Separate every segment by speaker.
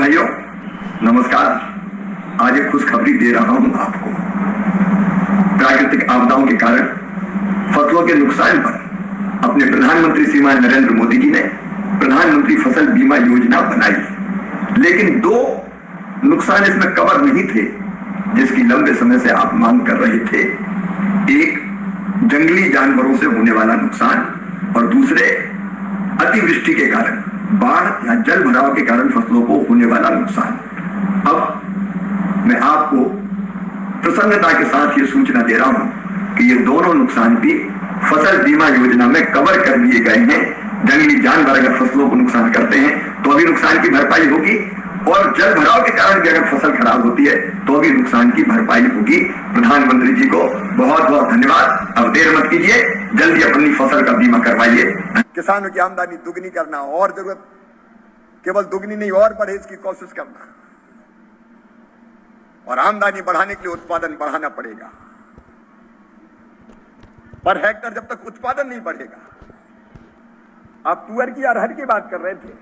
Speaker 1: भाइयों, नमस्कार। आज एक खुशखबरी दे रहा हूं आपको। प्राकृतिक आपदाओं के कारण फसलों के नुकसान पर अपने प्रधानमंत्री श्रीमान नरेंद्र मोदी जी ने प्रधानमंत्री फसल बीमा योजना बनाई, लेकिन दो नुकसान इसमें कवर नहीं थे जिसकी लंबे समय से आप मांग कर रहे थे। एक जंगली जानवरों से होने वाला नुकसान और दूसरे अतिवृष्टि के कारण, बाढ़ या जल भराव के कारण फसलों को होने वाला नुकसान। अब मैं आपको प्रसन्नता के साथ ये सूचना दे रहा हूं कि ये दोनों नुकसान भी फसल बीमा योजना में कवर कर लिए गए हैं। जंगली जानवर अगर फसलों को नुकसान करते हैं तो भी नुकसान की भरपाई होगी, और जल भराव के कारण भी अगर फसल खराब होती है तो भी नुकसान की भरपाई होगी। प्रधानमंत्री जी को बहुत बहुत धन्यवाद। अब देर मत कीजिए, जल्दी अपनी फसल का बीमा करवाइए।
Speaker 2: किसानों की आमदनी दुगनी करना, और जरूरत केवल दुगनी नहीं और बढ़े इसकी कोशिश करना, और आमदनी बढ़ाने के लिए उत्पादन बढ़ाना पड़ेगा। पर हेक्टर जब तक उत्पादन नहीं बढ़ेगा, आप तुअर की अरहर की बात कर रहे थे,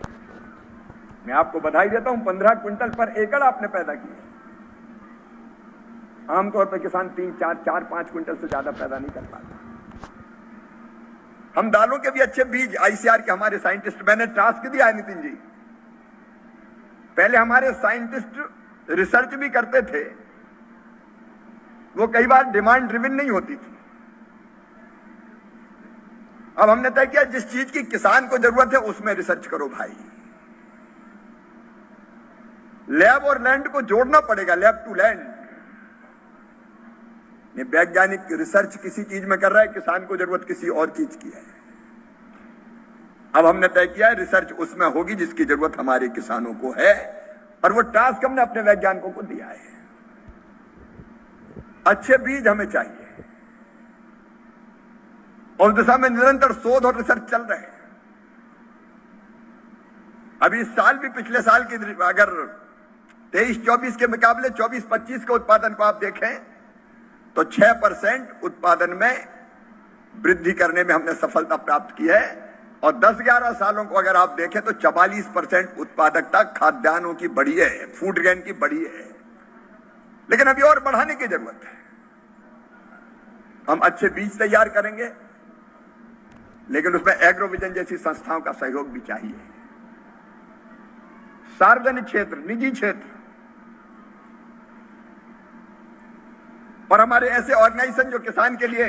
Speaker 2: मैं आपको बधाई देता हूं, 15 क्विंटल पर एकड़ आपने पैदा किए। आमतौर पर किसान 3-4-5 क्विंटल से ज्यादा पैदा नहीं कर पाता। हम दालों के भी अच्छे बीज आईसीआर के हमारे साइंटिस्ट, मैंने टास्क दिया है नितिन जी, पहले हमारे साइंटिस्ट रिसर्च भी करते थे, वो कई बार डिमांड ड्रिवन नहीं होती थी। अब हमने तय किया जिस चीज की किसान को जरूरत है उसमें रिसर्च करो भाई। लैब और लैंड को जोड़ना पड़ेगा, लैब टू लैंड। ये वैज्ञानिक रिसर्च किसी चीज में कर रहा है, किसान को जरूरत किसी और चीज की है। अब हमने तय किया है रिसर्च उसमें होगी जिसकी जरूरत हमारे किसानों को है, और वो टास्क हमने अपने वैज्ञानिकों को दिया है। अच्छे बीज हमें चाहिए, और उस दिशा में निरंतर शोध और रिसर्च चल रहे हैं। अभी इस साल भी पिछले साल की अगर 23-24 के मुकाबले 24-25 के उत्पादन को आप देखें तो 6% उत्पादन में वृद्धि करने में हमने सफलता प्राप्त की है, और 10-11 सालों को अगर आप देखें तो 44% उत्पादकता खाद्यान्नों की बढ़ी है, फूड ग्रेन की बढ़ी है। लेकिन अभी और बढ़ाने की जरूरत है। हम अच्छे बीज तैयार करेंगे, लेकिन उसमें एग्रोविजन जैसी संस्थाओं का सहयोग भी चाहिए। सार्वजनिक क्षेत्र, निजी क्षेत्र, और हमारे ऐसे ऑर्गेनाइजेशन जो किसान के लिए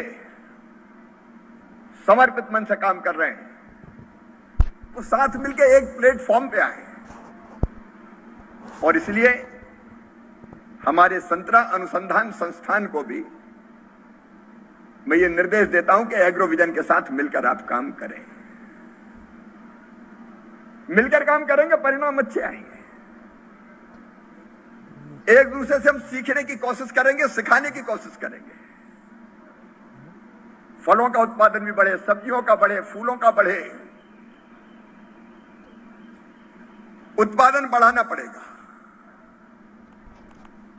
Speaker 2: समर्पित मन से काम कर रहे हैं, वो साथ मिलकर एक प्लेटफॉर्म पे आए। और इसलिए हमारे संतरा अनुसंधान संस्थान को भी मैं ये निर्देश देता हूं कि एग्रोविजन के साथ मिलकर आप काम करें। मिलकर काम करेंगे, परिणाम अच्छे आएंगे। एक दूसरे से हम सीखने की कोशिश करेंगे, सिखाने की कोशिश करेंगे। फलों का उत्पादन भी बढ़े, सब्जियों का बढ़े, फूलों का बढ़े। उत्पादन बढ़ाना पड़ेगा।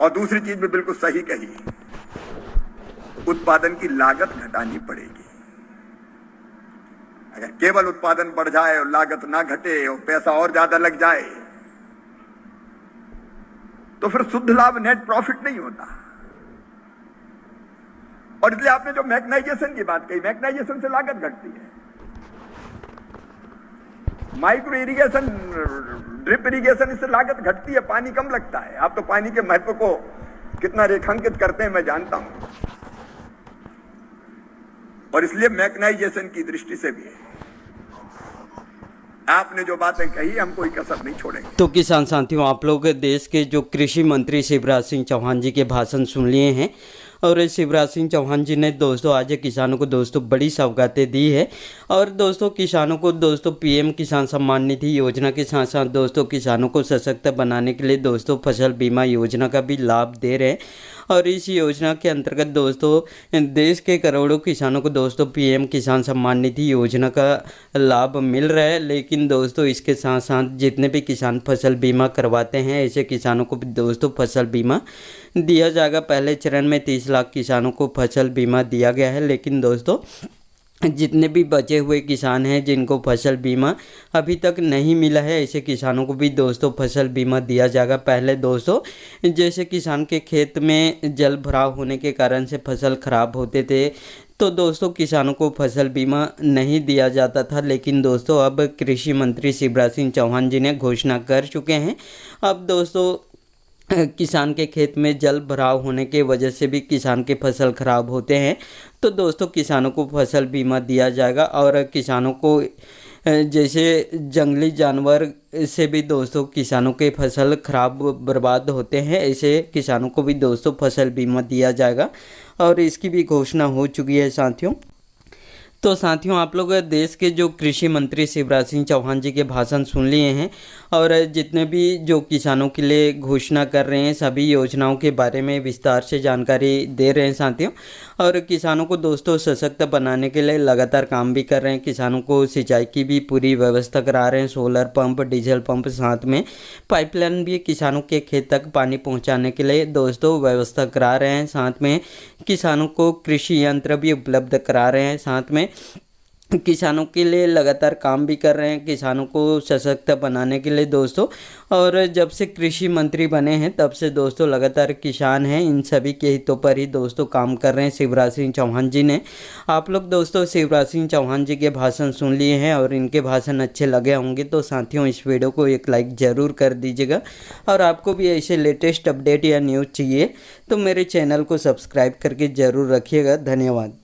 Speaker 2: और दूसरी चीज भी बिल्कुल सही कही, उत्पादन की लागत घटानी पड़ेगी। अगर केवल उत्पादन बढ़ जाए और लागत ना घटे और पैसा और ज्यादा लग जाए तो फिर शुद्ध लाभ, नेट प्रॉफिट नहीं होता। और इसलिए आपने जो मैकेनाइजेशन की बात कही, मैकेनाइजेशन से लागत घटती है। माइक्रो इरिगेशन, ड्रिप इरिगेशन, इससे लागत घटती है, पानी कम लगता है। आप तो पानी के महत्व को कितना रेखांकित करते हैं मैं जानता हूं, और इसलिए मैकेनाइजेशन की दृष्टि से भी आपने जो बातें कही हम कोई कसर नहीं छोड़ेंगे।
Speaker 3: तो किसान साथियों, आप लोग देश के जो कृषि मंत्री शिवराज सिंह चौहान जी के भाषण सुन लिए हैं, और शिवराज सिंह चौहान जी ने दोस्तों आज किसानों को दोस्तों बड़ी सौगातें दी है। और दोस्तों किसानों को दोस्तों पीएम किसान सम्मान निधि योजना के साथ साथ दोस्तों किसानों को सशक्त बनाने के लिए दोस्तों फसल बीमा योजना का भी लाभ दे रहे हैं। और इस योजना के अंतर्गत दोस्तों देश के करोड़ों किसानों को दोस्तों पीएम किसान सम्मान निधि योजना का लाभ मिल रहा है। लेकिन दोस्तों इसके साथ साथ जितने भी किसान फसल बीमा करवाते हैं, ऐसे किसानों को भी दोस्तों फसल बीमा दिया जाएगा। पहले चरण में 30 लाख किसानों को फसल बीमा दिया गया है, लेकिन दोस्तों जितने भी बचे हुए किसान हैं जिनको फसल बीमा अभी तक नहीं मिला है, ऐसे किसानों को भी दोस्तों फसल बीमा दिया जाएगा। पहले दोस्तों जैसे किसान के खेत में जल भराव होने के कारण से फसल खराब होते थे तो दोस्तों किसानों को फसल बीमा नहीं दिया जाता था, लेकिन दोस्तों अब कृषि मंत्री शिवराज सिंह चौहान जी ने घोषणा कर चुके हैं। अब दोस्तों किसान के खेत में जल भराव होने के वजह से भी किसान के फसल खराब होते हैं तो दोस्तों किसानों को फसल बीमा दिया जाएगा। और किसानों को जैसे जंगली जानवर से भी दोस्तों किसानों के फसल खराब बर्बाद होते हैं, ऐसे किसानों को भी दोस्तों फसल बीमा दिया जाएगा और इसकी भी घोषणा हो चुकी है साथियों। तो साथियों आप लोग देश के जो कृषि मंत्री शिवराज सिंह चौहान जी के भाषण सुन लिए हैं और जितने भी जो किसानों के लिए घोषणा कर रहे हैं सभी योजनाओं के बारे में विस्तार से जानकारी दे रहे हैं साथियों। और किसानों को दोस्तों सशक्त बनाने के लिए लगातार काम भी कर रहे हैं। किसानों को सिंचाई की भी पूरी व्यवस्था करा रहे हैं, सोलर पंप, डीजल पंप, साथ में पाइपलाइन भी किसानों के खेत तक पानी पहुँचाने के लिए दोस्तों व्यवस्था करा रहे हैं। साथ में किसानों को कृषि यंत्र भी उपलब्ध करा रहे हैं, साथ में किसानों के लिए लगातार काम भी कर रहे हैं किसानों को सशक्त बनाने के लिए दोस्तों। और जब से कृषि मंत्री बने हैं तब से दोस्तों लगातार किसान हैं इन सभी के हितों पर ही दोस्तों काम कर रहे हैं शिवराज सिंह चौहान जी ने। आप लोग दोस्तों शिवराज सिंह चौहान जी के भाषण सुन लिए हैं और इनके भाषण अच्छे लगे होंगे तो साथियों इस वीडियो को एक लाइक ज़रूर कर दीजिएगा। और आपको भी ऐसे लेटेस्ट अपडेट या न्यूज़ चाहिए तो मेरे चैनल को सब्सक्राइब करके ज़रूर रखिएगा। धन्यवाद।